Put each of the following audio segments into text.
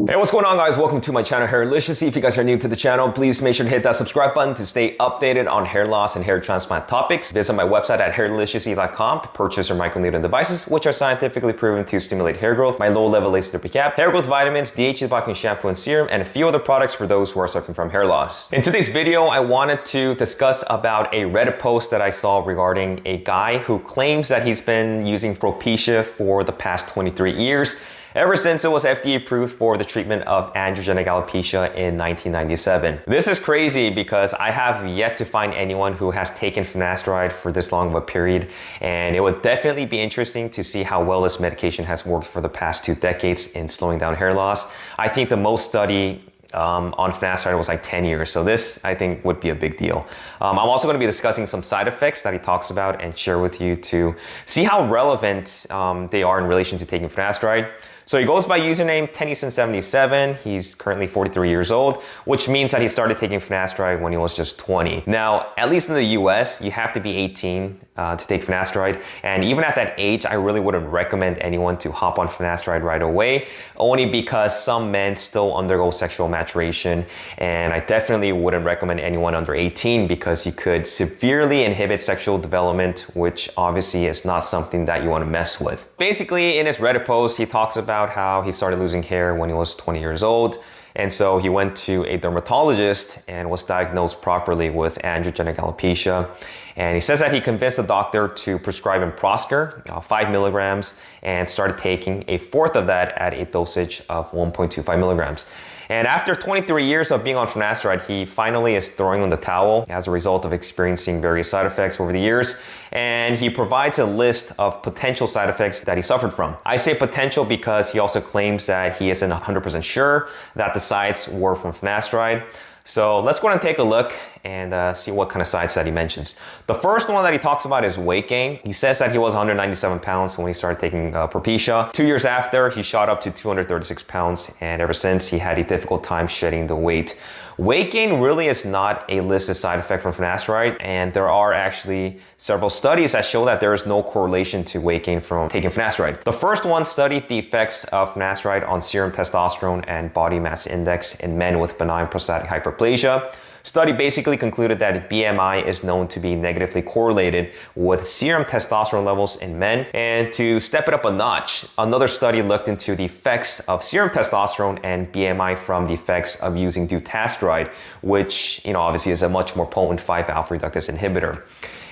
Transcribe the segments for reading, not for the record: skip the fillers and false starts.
Hey, what's going on, guys? Welcome to my channel, Hairliciously. If you guys are new to the channel, please make sure to hit that subscribe button to stay updated on hair loss and hair transplant topics. Visit my website at HAIRLICIOUSLY.com to purchase your microneedling devices, which are scientifically proven to stimulate hair growth, my low-level laser therapy cap, hair growth vitamins, DHA blocking shampoo and serum, and a few other products for those who are suffering from hair loss. In today's video, I wanted to discuss about a Reddit post that I saw regarding a guy who claims that he's been using Propecia for the past 23 years. Ever since it was FDA approved for the treatment of androgenic alopecia in 1997. This is crazy because I have yet to find anyone who has taken Finasteride for this long of a period, and it would definitely be interesting to see how well this medication has worked for the past 2 decades in slowing down hair loss. I think the most study on Finasteride was like 10 years. So this, I think, would be a big deal. I'm also going to be discussing some side effects that he talks about and share with you to see how relevant they are in relation to taking Finasteride. So he goes by username Tennyson77. He's currently 43 years old, which means that he started taking Finasteride when he was just 20. Now, at least in the US, you have to be 18 to take Finasteride. And even at that age, I really wouldn't recommend anyone to hop on Finasteride right away, only because some men still undergo sexual maturation. And I definitely wouldn't recommend anyone under 18 because you could severely inhibit sexual development, which obviously is not something that you want to mess with. Basically, in his Reddit post, he talks about how he started losing hair when he was 20 years old. And so he went to a dermatologist and was diagnosed properly with androgenic alopecia. And he says that he convinced the doctor to prescribe him Prosker, 5 milligrams, and started taking a fourth of that at a dosage of 1.25 milligrams. And after 23 years of being on Finasteride, he finally is throwing in the towel as a result of experiencing various side effects over the years. And he provides a list of potential side effects that he suffered from. I say potential because he also claims that he isn't 100% sure that the sides were from Finasteride. So let's go ahead and take a look and see what kind of sides that he mentions. The first one that he talks about is weight gain. He says that he was 197 pounds when he started taking Propecia. 2 years after, he shot up to 236 pounds, and ever since, he had a difficult time shedding the weight. Weight gain really is not a listed side effect from Finasteride, and there are actually several studies that show that there is no correlation to weight gain from taking Finasteride. The first one studied the effects of Finasteride on serum testosterone and body mass index in men with benign prostatic hyperplasia. Study basically concluded that BMI is known to be negatively correlated with serum testosterone levels in men. And to step it up a notch, another study looked into the effects of serum testosterone and BMI from the effects of using dutasteride, which, obviously is a much more potent 5-alpha reductase inhibitor.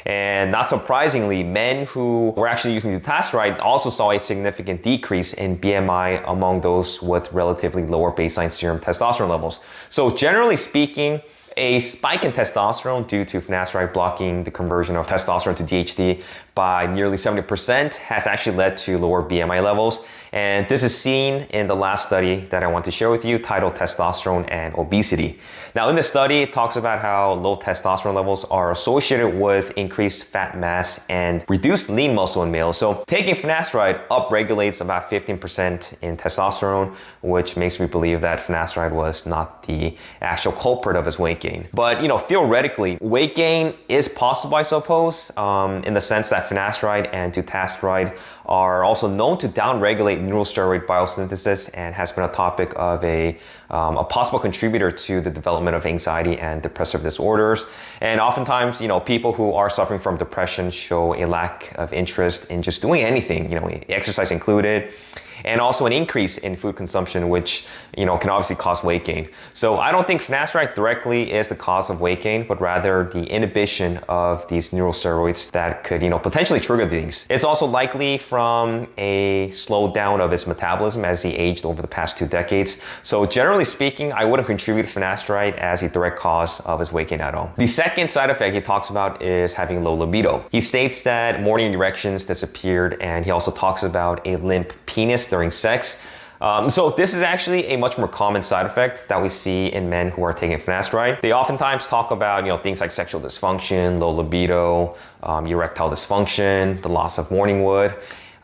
And not surprisingly, men who were actually using dutasteride also saw a significant decrease in BMI among those with relatively lower baseline serum testosterone levels. So generally speaking, a spike in testosterone due to Finasteride blocking the conversion of testosterone to DHT by nearly 70% has actually led to lower BMI levels. And this is seen in the last study that I want to share with you, titled Testosterone and Obesity. Now, in this study, it talks about how low testosterone levels are associated with increased fat mass and reduced lean muscle in males. So taking Finasteride upregulates about 15% in testosterone, which makes me believe that Finasteride was not the actual culprit of his weight gain. But, theoretically, weight gain is possible, I suppose, in the sense that Finasteride and dutasteride are also known to downregulate neurosteroid biosynthesis and has been a topic of a possible contributor to the development of anxiety and depressive disorders. And oftentimes, people who are suffering from depression show a lack of interest in just doing anything, exercise included, and also an increase in food consumption, which can obviously cause weight gain. So I don't think Finasteride directly is the cause of weight gain, but rather the inhibition of these neurosteroids that could potentially trigger things. It's also likely from a slowdown of his metabolism as he aged over the past 2 decades. So generally speaking, I wouldn't contribute Finasteride as a direct cause of his weight gain at all. The second side effect he talks about is having low libido. He states that morning erections disappeared, and he also talks about a limp penis during sex. So this is actually a much more common side effect that we see in men who are taking Finasteride. They oftentimes talk about things like sexual dysfunction, low libido, erectile dysfunction, the loss of morning wood.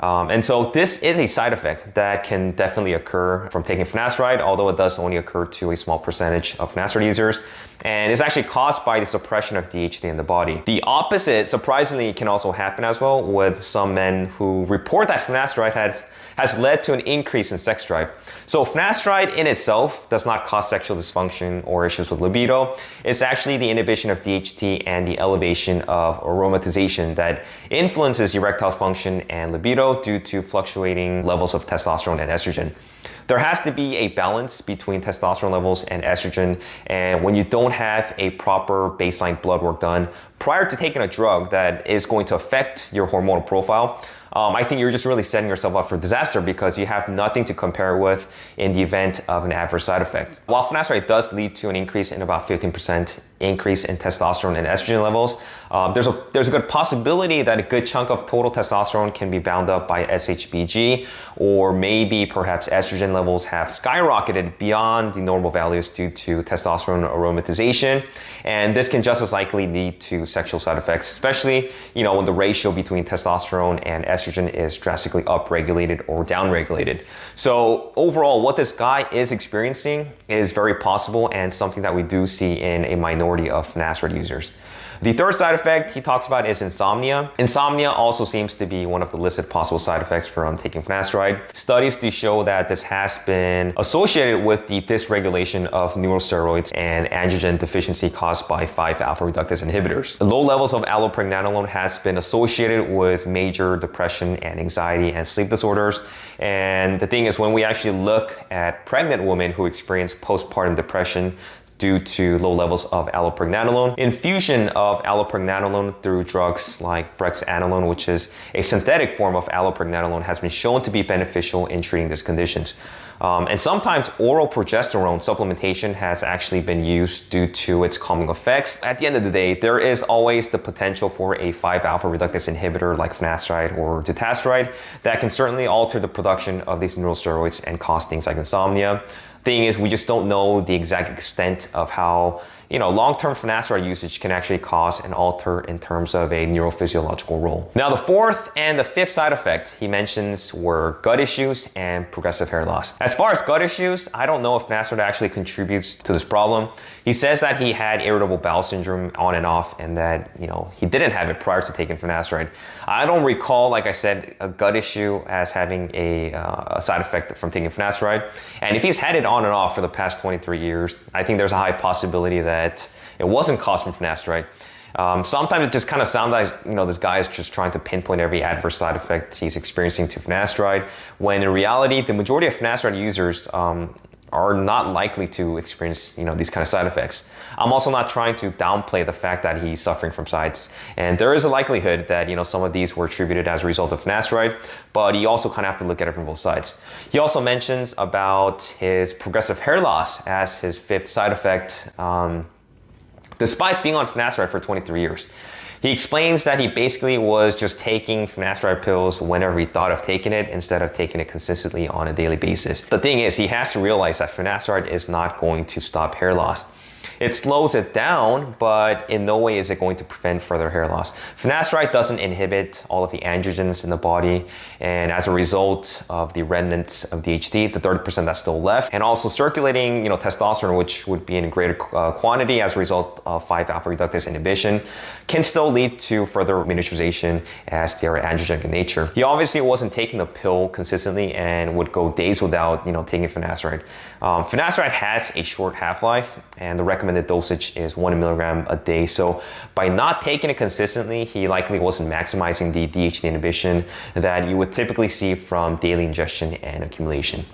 And so this is a side effect that can definitely occur from taking Finasteride, although it does only occur to a small percentage of Finasteride users. And it's actually caused by the suppression of DHT in the body. The opposite, surprisingly, can also happen as well with some men who report that Finasteride has has led to an increase in sex drive. So finasteride in itself does not cause sexual dysfunction or issues with libido. It's actually the inhibition of DHT and the elevation of aromatization that influences erectile function and libido due to fluctuating levels of testosterone and estrogen. There has to be a balance between testosterone levels and estrogen, and when you don't have a proper baseline blood work done prior to taking a drug that is going to affect your hormonal profile, I think you're just really setting yourself up for disaster because you have nothing to compare with in the event of an adverse side effect. While finasteride does lead to an increase in about 15% increase in testosterone and estrogen levels, there's a good possibility that a good chunk of total testosterone can be bound up by SHBG, or maybe perhaps estrogen levels have skyrocketed beyond the normal values due to testosterone aromatization, and this can just as likely lead to sexual side effects, especially when the ratio between testosterone and estrogen is drastically upregulated or downregulated. So overall, what this guy is experiencing is very possible and something that we do see in a minority of finasteride users. The third side effect he talks about is insomnia. Insomnia also seems to be one of the listed possible side effects from taking finasteride. Studies do show that this has been associated with the dysregulation of neurosteroids and androgen deficiency caused by 5-alpha reductase inhibitors. Low levels of allopregnanolone has been associated with major depression and anxiety and sleep disorders. And the thing is, when we actually look at pregnant women who experience postpartum depression due to low levels of allopregnanolone, infusion of allopregnanolone through drugs like brexanolone, which is a synthetic form of allopregnanolone, has been shown to be beneficial in treating these conditions. And sometimes oral progesterone supplementation has actually been used due to its calming effects. At the end of the day, there is always the potential for a 5-alpha reductase inhibitor like finasteride or dutasteride that can certainly alter the production of these neurosteroids and cause things like insomnia. Thing is, we just don't know the exact extent of how long-term finasteride usage can actually cause and alter in terms of a neurophysiological role. Now, the fourth and the fifth side effect he mentions were gut issues and progressive hair loss. As far as gut issues, I don't know if finasteride actually contributes to this problem. He says that he had irritable bowel syndrome on and off, and that he didn't have it prior to taking finasteride. I don't recall, like I said, a gut issue as having a side effect from taking finasteride. And if he's had it on and off for the past 23 years, I think there's a high possibility that it wasn't caused from finasteride. Sometimes it just kind of sounds like this guy is just trying to pinpoint every adverse side effect he's experiencing to finasteride, when in reality the majority of finasteride users are not likely to experience these kind of side effects. I'm also not trying to downplay the fact that he's suffering from sides, and there is a likelihood that some of these were attributed as a result of finasteride, but you also kind of have to look at it from both sides. He also mentions about his progressive hair loss as his fifth side effect, despite being on finasteride for 23 years. He explains that he basically was just taking finasteride pills whenever he thought of taking it instead of taking it consistently on a daily basis. The thing is, he has to realize that finasteride is not going to stop hair loss. It slows it down, but in no way is it going to prevent further hair loss. Finasteride doesn't inhibit all of the androgens in the body, and as a result of the remnants of DHT, the 30% that's still left, and also circulating testosterone, which would be in greater quantity as a result of 5-alpha reductase inhibition, can still lead to further miniaturization as they are androgenic in nature. He obviously wasn't taking the pill consistently and would go days without taking finasteride. Finasteride has a short half-life, and the recommended dosage is 1 milligram a day. So by not taking it consistently, he likely wasn't maximizing the DHT inhibition that you would typically see from daily ingestion and accumulation.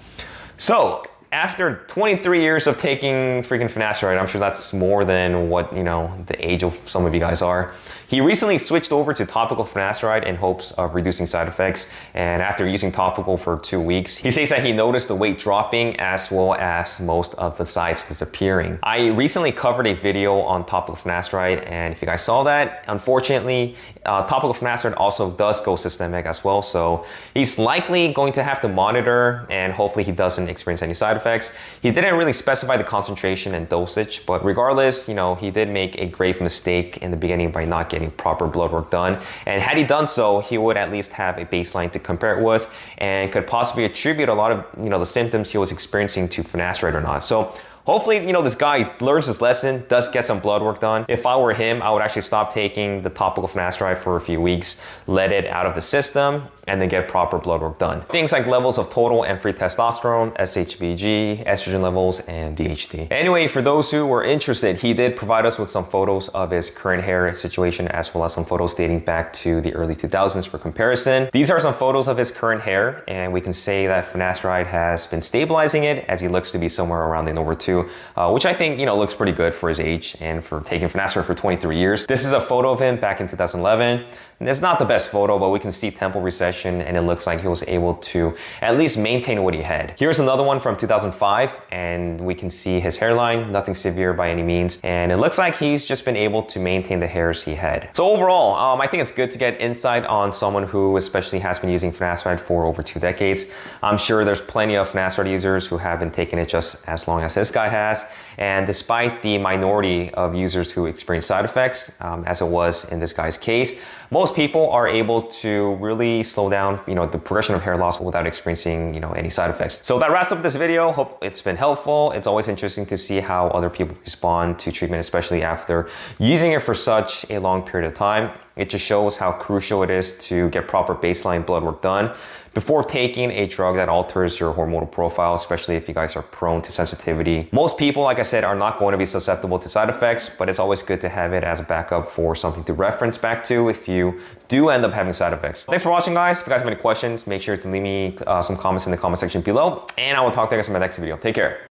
So after 23 years of taking freaking finasteride, I'm sure that's more than what the age of some of you guys are. He recently switched over to topical finasteride in hopes of reducing side effects, and after using topical for 2 weeks, he says that he noticed the weight dropping as well as most of the sides disappearing. I recently covered a video on topical finasteride, and if you guys saw that, unfortunately, topical finasteride also does go systemic as well, so he's likely going to have to monitor, and hopefully he doesn't experience any side effects. He didn't really specify the concentration and dosage, but regardless, he did make a grave mistake in the beginning by not getting proper blood work done. And had he done so, he would at least have a baseline to compare it with and could possibly attribute a lot of the symptoms he was experiencing to finasteride or not. So hopefully, you know, this guy learns his lesson, does get some blood work done. If I were him, I would actually stop taking the topical finasteride for a few weeks, let it out of the system, and then get proper blood work done. Things like levels of total and free testosterone, SHBG, estrogen levels, and DHT. Anyway, for those who were interested, he did provide us with some photos of his current hair situation, as well as some photos dating back to the early 2000s for comparison. These are some photos of his current hair, and we can say that finasteride has been stabilizing it, as he looks to be somewhere around the number 2, which I think, you know, looks pretty good for his age and for taking finasteride for 23 years. This is a photo of him back in 2011. And it's not the best photo, but we can see temple recession, and it looks like he was able to at least maintain what he had. Here's another one from 2005, and we can see his hairline, nothing severe by any means, and it looks like he's just been able to maintain the hairs he had. So overall, I think it's good to get insight on someone who especially has been using finasteride for over 2 decades. I'm sure there's plenty of finasteride users who have been taking it just as long as this guy has, and despite the minority of users who experience side effects, as it was in this guy's case, most people are able to really slow down, you know, the progression of hair loss without experiencing, you know, any side effects. So that wraps up this video. Hope it's been helpful. It's always interesting to see how other people respond to treatment, especially after using it for such a long period of time. It just shows how crucial it is to get proper baseline blood work done before taking a drug that alters your hormonal profile, especially if you guys are prone to sensitivity. Most people, like I said, are not going to be susceptible to side effects, but it's always good to have it as a backup for something to reference back to if you do end up having side effects. Thanks for watching, guys. If you guys have any questions, make sure to leave me some comments in the comment section below, and I will talk to you guys in my next video. Take care.